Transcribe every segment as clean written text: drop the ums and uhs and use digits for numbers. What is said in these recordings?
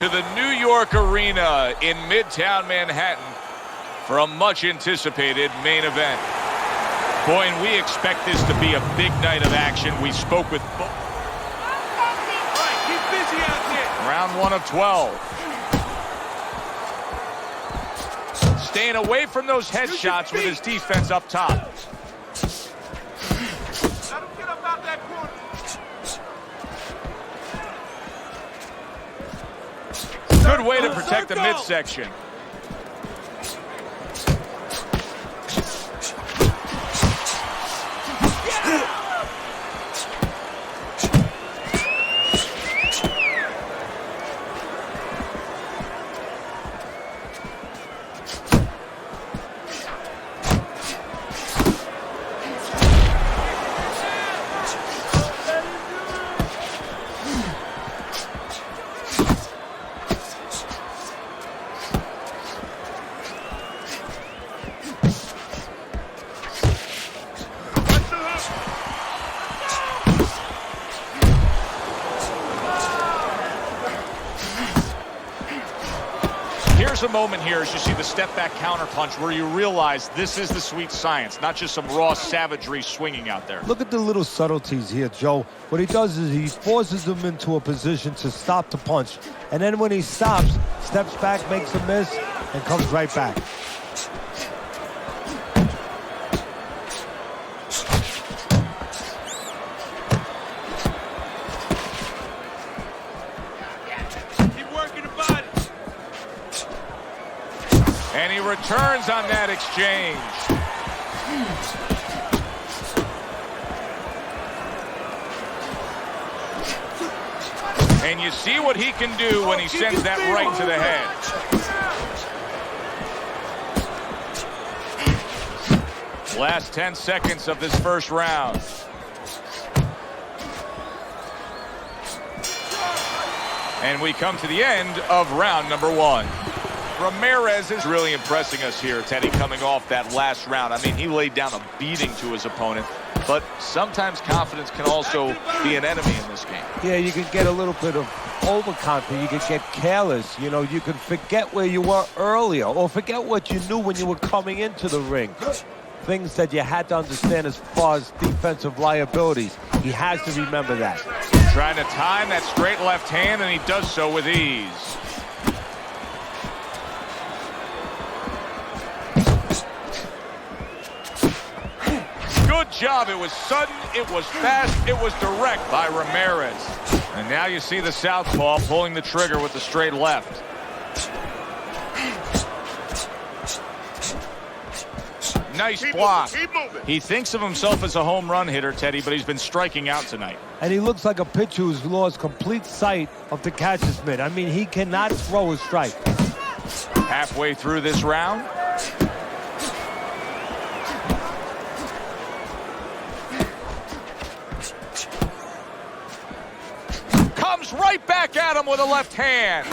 To the New York Arena in Midtown Manhattan for a much-anticipated main event. Boy, and we expect this to be a big night of action. We spoke with both. Right, keep busy out there. Round 1 of 12. Staying away from those headshots with his defense up top. Let him get up out that corner. Good way to protect the midsection. Here's a moment here as you see the step-back counterpunch where you realize this is the sweet science, not just some raw savagery swinging out there. Look at the little subtleties here, Joe. What he does is he forces him into a position to stop the punch. And then when he stops, steps back, makes a miss, and comes right back. And he returns on that exchange. And you see what he can do when he sends that right to the head. Last 10 seconds of this first round. And we come to the end of round number 1. Ramirez is really impressing us here, Teddy, coming off that last round. I mean, he laid down a beating to his opponent, but sometimes confidence can also be an enemy in this game. Yeah, you can get a little bit of overconfident. You can get careless. You know, you can forget where you were earlier or forget what you knew when you were coming into the ring. Things that you had to understand as far as defensive liabilities. He has to remember that. Trying to time that straight left hand, and he does so with ease. Good job. It was sudden, it was fast, it was direct by Ramirez. And now you see the southpaw pulling the trigger with the straight left. Nice block. He thinks of himself as a home run hitter, Teddy, but he's been striking out tonight. And he looks like a pitcher who's lost complete sight of the catcher's mitt. I mean, he cannot throw a strike. Halfway through this round. Comes right back at him with a left hand.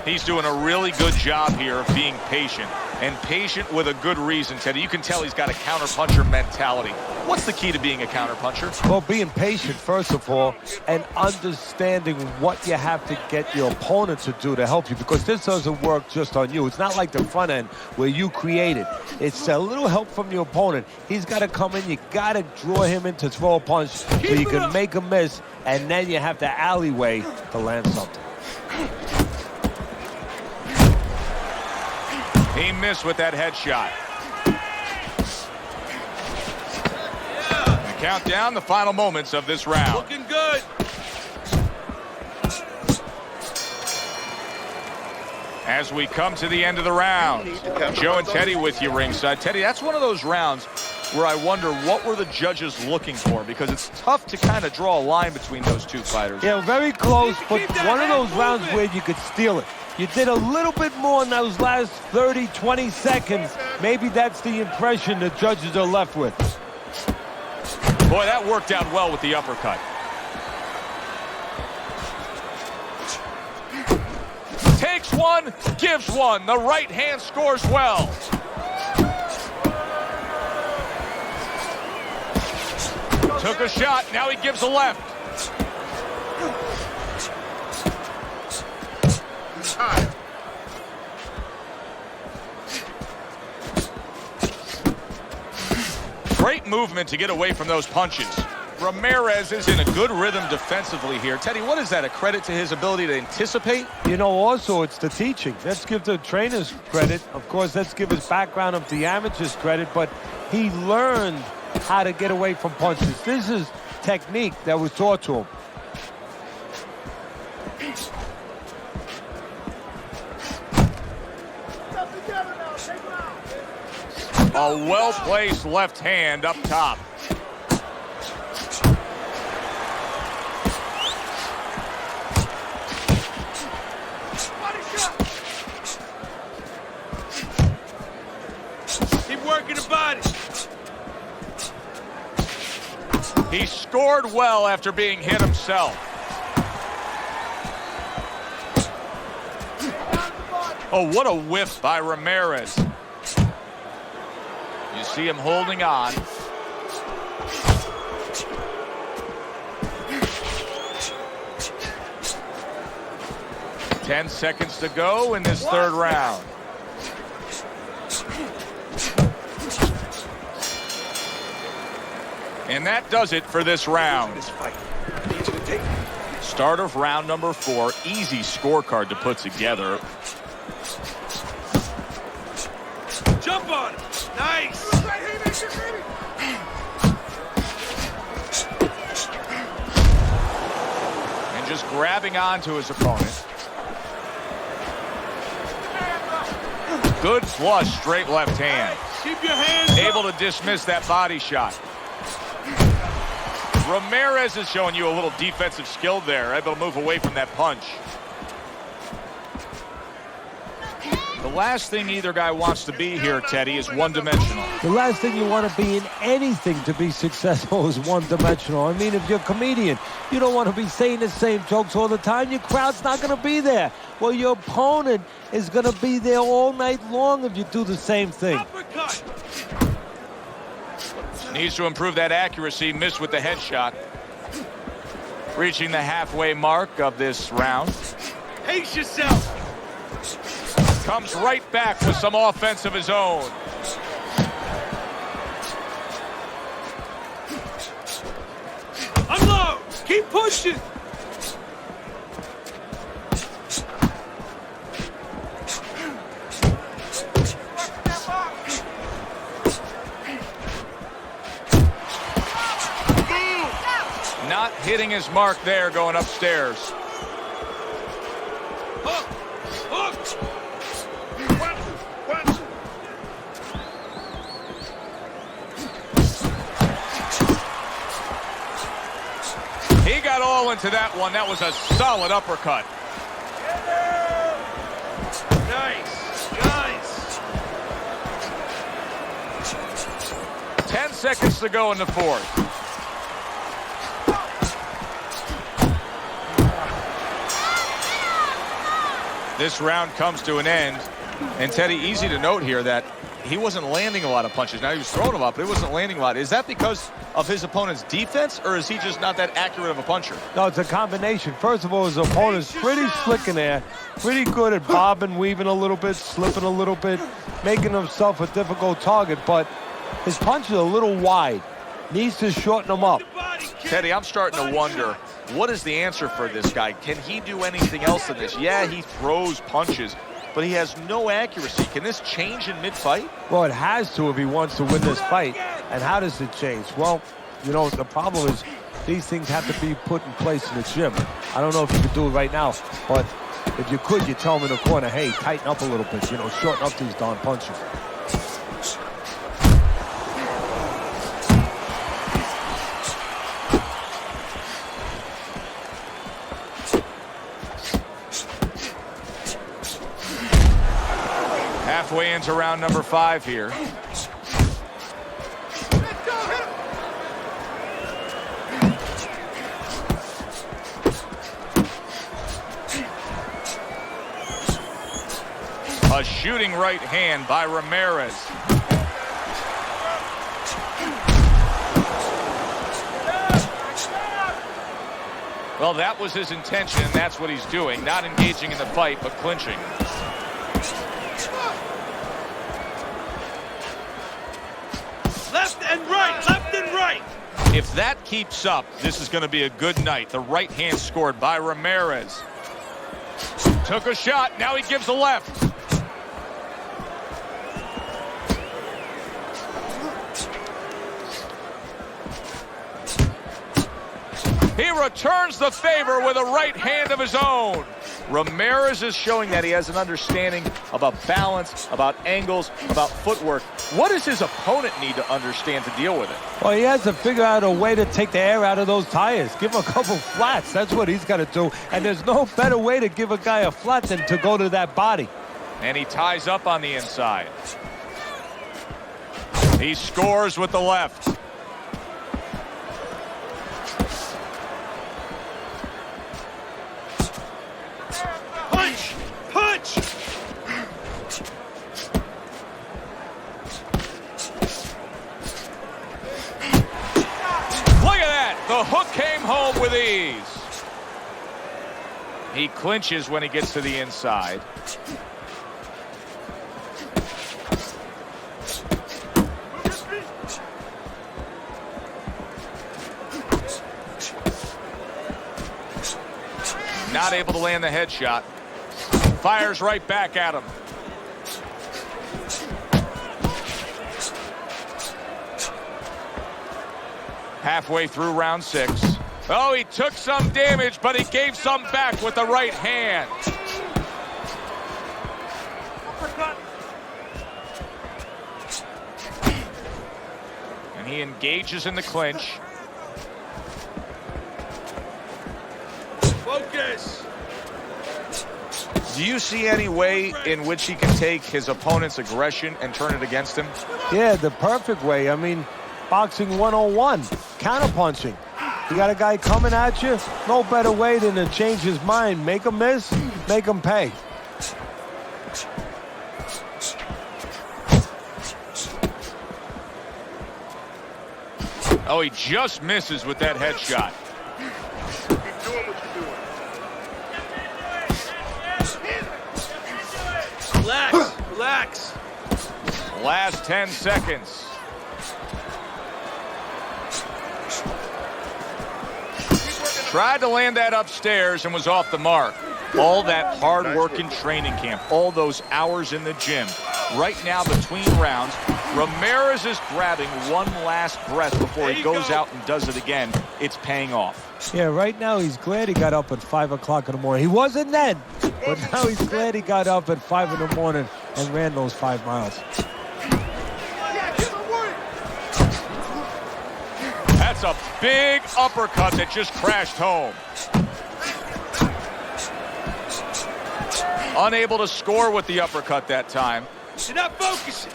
He's doing a really good job here of being patient, and patient with a good reason, Teddy. You can tell he's got a counterpuncher mentality. What's the key to being a counterpuncher? Well, being patient, first of all, and understanding what you have to get your opponent to do to help you, because this doesn't work just on you. It's not like the front end where you create it. It's a little help from your opponent. He's got to come in. You got to draw him in to throw a punch so you can make a miss, and then you have the alleyway to land something. He missed with that headshot. And count down the final moments of this round. Looking good. As we come to the end of the round, Joe and Teddy with you ringside. Teddy, that's one of those rounds where I wonder what were the judges looking for, because it's tough to kind of draw a line between those two fighters. Yeah, very close, but one of those rounds where you could steal it. You did a little bit more in those last 30, 20 seconds. Maybe that's the impression the judges are left with. Boy, that worked out well with the uppercut. Takes one, gives one. The right hand scores well. Took a shot, now he gives a left. movement to get away from those punches. Ramirez is in a good rhythm defensively here. Teddy, what is that? A credit to his ability to anticipate? You know, also, it's the teaching. Let's give the trainers credit. Of course, let's give his background of the amateurs credit, but he learned how to get away from punches. This is technique that was taught to him. A well-placed left hand up top. Keep working the body. He scored well after being hit himself. Oh, what a whiff by Ramirez. You see him holding on. Ten seconds to go in this third round. And that does it for this round. Start of round number 4. Easy scorecard to put together. Jump on him. Nice. And just grabbing onto his opponent. Good flush, straight left hand. Keep your hands Able to dismiss that body shot. Ramirez is showing you a little defensive skill there, able to move away from that punch. The last thing either guy wants to be here, Teddy, is one-dimensional. The last thing you want to be in anything to be successful is one-dimensional. I mean, if you're a comedian, you don't want to be saying the same jokes all the time. Your crowd's not going to be there. Well, your opponent is going to be there all night long if you do the same thing. uppercut. Needs to improve that accuracy. Missed with the headshot. Reaching the halfway mark of this round. Pace yourself. Comes right back with some offense of his own. Unload. Keep pushing. Not hitting his mark there going upstairs. Hook. Hook. He got all into that one. That was a solid uppercut. Nice. Nice. 10 seconds to go in the fourth. This round comes to an end. And Teddy, easy to note here that he wasn't landing a lot of punches. Now he was throwing them up, but he wasn't landing a lot. Is that because of his opponent's defense, or is he just not that accurate of a puncher? No, it's a combination. First of all, his opponent's pretty slick in there, pretty good at bobbing, weaving a little bit, slipping a little bit, making himself a difficult target, but his punch is a little wide. Needs to shorten them up. Teddy, I'm starting to wonder, what is the answer for this guy? Can he do anything else in this? Yeah, he throws punches, but he has no accuracy. Can this change in mid-fight? Well, it has to if he wants to win this fight. And how does it change? Well, you know, the problem is these things have to be put in place in the gym. I don't know if you could do it right now, but if you could, you tell him in the corner, hey, tighten up a little bit, you know, shorten up these darn punches. Halfway into round number 5 here. A shooting right hand by Ramirez. Well, that was his intention, and that's what he's doing. Not engaging in the fight, but clinching. Left and right. Left If that keeps up, this is going to be a good night. The right hand scored by Ramirez. Took a shot. Now he gives a left. He returns the favor with a right hand of his own. Ramirez is showing that he has an understanding about balance, about angles, about footwork. What does his opponent need to understand to deal with it? Well, he has to figure out a way to take the air out of those tires. Give him a couple flats. That's what he's got to do. And there's no better way to give a guy a flat than to go to that body. And he ties up on the inside. He scores with the left. Punch! Punch! Look at that! The hook came home with ease. He clinches when he gets to the inside. Not able to land the headshot. Fires right back at him. Halfway through round 6. Oh, he took some damage, but he gave some back with the right hand. And he engages in the clinch. Focus! Do you see any way in which he can take his opponent's aggression and turn it against him? Yeah, the perfect way. I mean, boxing 101, counterpunching. You got a guy coming at you, no better way than to change his mind. Make him miss, make him pay. Oh, he just misses with that headshot. Keep doing what you're doing. Relax, relax. Last 10 seconds. Tried to land that upstairs and was off the mark. All that hard work in training camp, all those hours in the gym. Right now, between rounds, Ramirez is grabbing one last breath before he goes out and does it again. It's paying off. Yeah, right now he's glad he got up at 5 o'clock in the morning. He wasn't then, but now he's glad he got up at 5 in the morning and ran those 5 miles. That's a big uppercut that just crashed home. Unable to score with the uppercut that time. You're not focusing.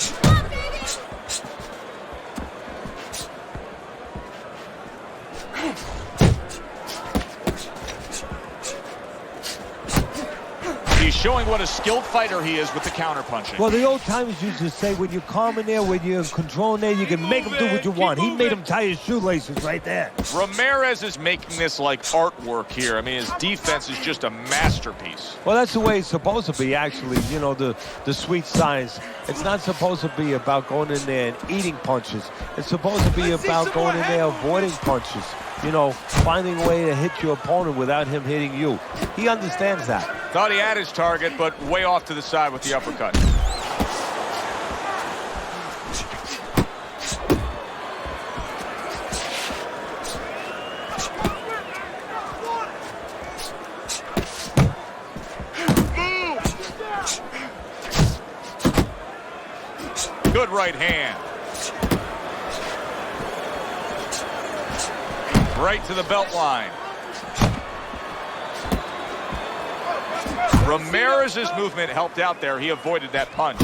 He's showing what a skilled fighter he is with the counterpunching. Well, the old timers used to say, when you're calm in there, when you're controlling there, you can make him do what you want. He made him tie his shoelaces right there. Ramirez is making this like artwork here. I mean, his defense is just a masterpiece. Well, that's the way it's supposed to be, actually. You know, the sweet science. It's not supposed to be about going in there and eating punches. It's supposed to be about going in there avoiding punches. You know, finding a way to hit your opponent without him hitting you. He understands that. Thought he had his target, but way off to the side with the uppercut. Good right hand. Right to the belt line. Ramirez's movement helped out there. He avoided that punch.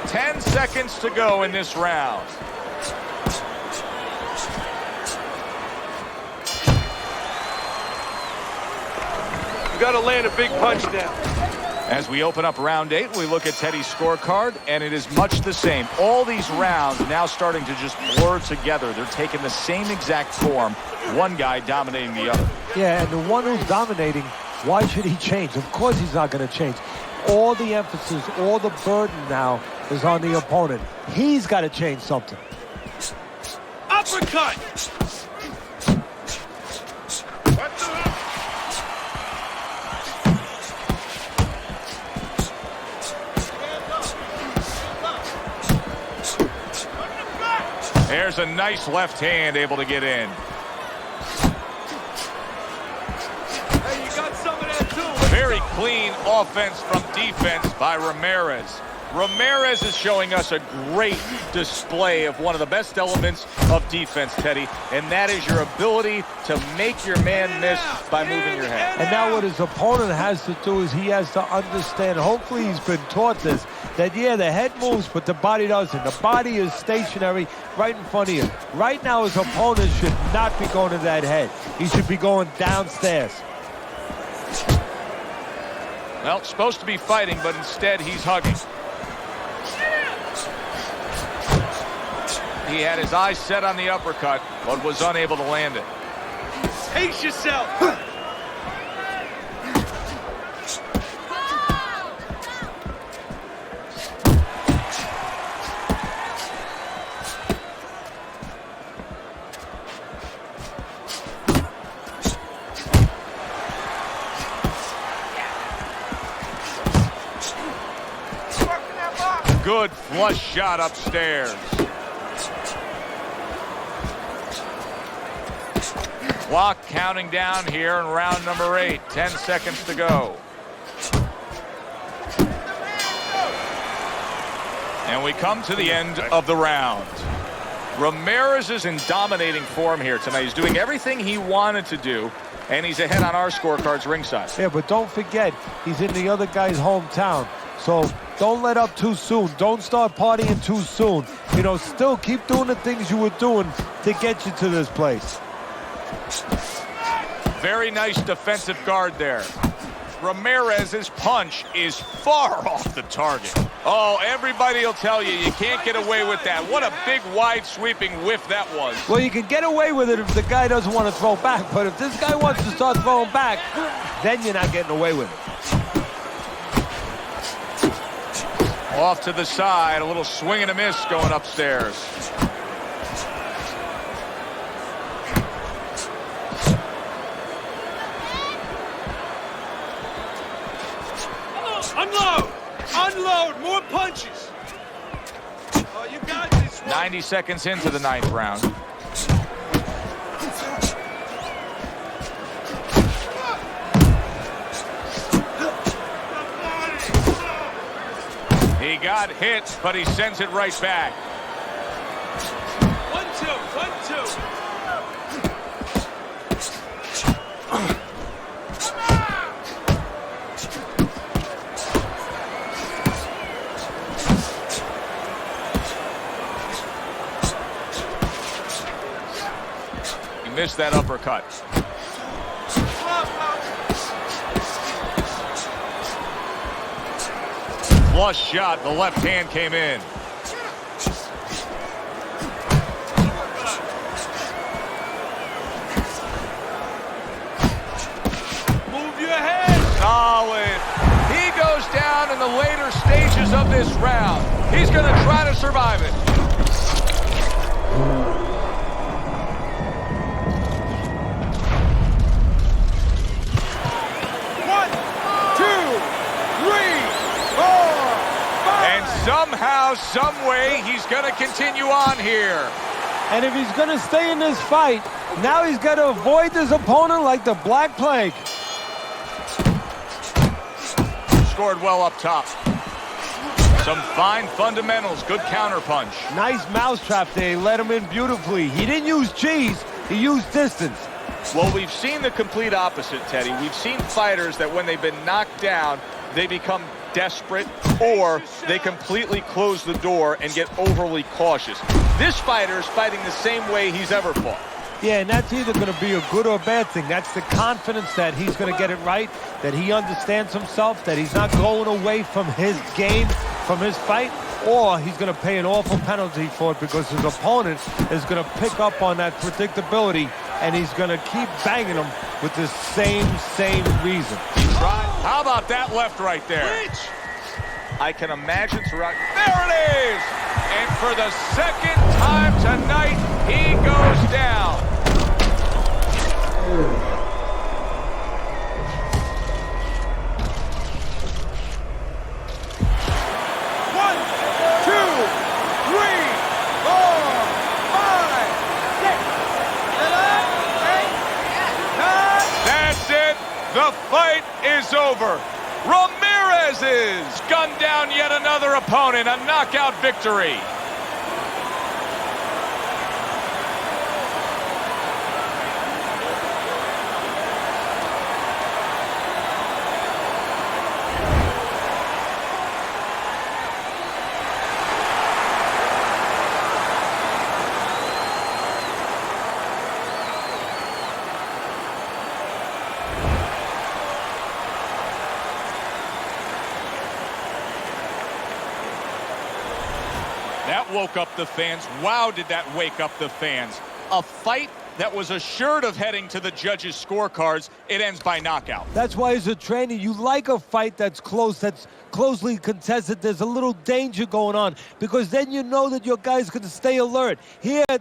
Ten seconds to go in this round. You got to land a big punch now. As we open up round 8, we look at Teddy's scorecard, and it is much the same. All these rounds now starting to just blur together. They're taking the same exact form, one guy dominating the other. Yeah, and the one who's dominating, why should he change? Of course he's not going to change. all the emphasis, all the burden now is on the opponent. He's got to change something. Uppercut! There's a nice left hand able to get in. Hey, you got some of that too. Very clean offense from defense by Ramirez. Ramirez is showing us a great display of one of the best elements of defense, Teddy, and that is your ability to make your man miss by moving your head. And now what his opponent has to do is he has to understand, hopefully he's been taught this, that yeah, the head moves, but the body doesn't. The body is stationary right in front of you. Right now his opponent should not be going to that head. He should be going downstairs. Well, supposed to be fighting, but instead he's hugging. He had his eyes set on the uppercut, but was unable to land it. Pace yourself. Good flush shot upstairs. Clock counting down here in round number 8. 10 seconds to go. And we come to the end of the round. Ramirez is in dominating form here tonight. He's doing everything he wanted to do, and he's ahead on our scorecards ringside. Yeah, but don't forget, he's in the other guy's hometown. So don't let up too soon. Don't start partying too soon. You know, still keep doing the things you were doing to get you to this place. Very nice defensive guard there. Ramirez's punch is far off the target. Oh, everybody will tell you, you can't get away with that. What a big, wide, sweeping whiff that was. Well, you can get away with it if the guy doesn't want to throw back, but if this guy wants to start throwing back, then you're not getting away with it. Off to the side, a little swing and a miss going upstairs. Unload! Unload! More punches! Oh, you got this one. 90 seconds into the 9th round. He got hit, but he sends it right back. 1-2, 1-2. He missed that uppercut. Flush shot, the left hand came in. Move your head. Solid. He goes down in the later stages of this round. He's going to try to survive it. Somehow, some way, he's going to continue on here. And if he's going to stay in this fight, now he's got to avoid his opponent like the Black Plague. Scored well up top. Some fine fundamentals, good counterpunch. Nice mousetrap there, he let him in beautifully. He didn't use cheese, he used distance. Well, we've seen the complete opposite, Teddy. We've seen fighters that when they've been knocked down, they become desperate or they completely close the door and get overly cautious. This fighter is fighting the same way he's ever fought. Yeah, and that's either going to be a good or a bad thing. That's the confidence that he's going to get it right, that he understands himself, that he's not going away from his game, from his fight, or he's going to pay an awful penalty for it because his opponent is going to pick up on that predictability and he's going to keep banging him with the same reason. He tried. How about that left right there? Clinch. I can imagine throughout. There it is! And for the second time tonight, he goes down. One, two, three, 4, 5, 6, 7, 8, 9. That's it. The fight is over. Ramirez is gunned down yet another opponent. A knockout victory. That woke up the fans. Wow, did that wake up the fans. A fight that was assured of heading to the judges' scorecards. It ends by knockout. That's why as a trainer, you like a fight that's close, that's closely contested. There's a little danger going on because then you know that your guy's going to stay alert. Here,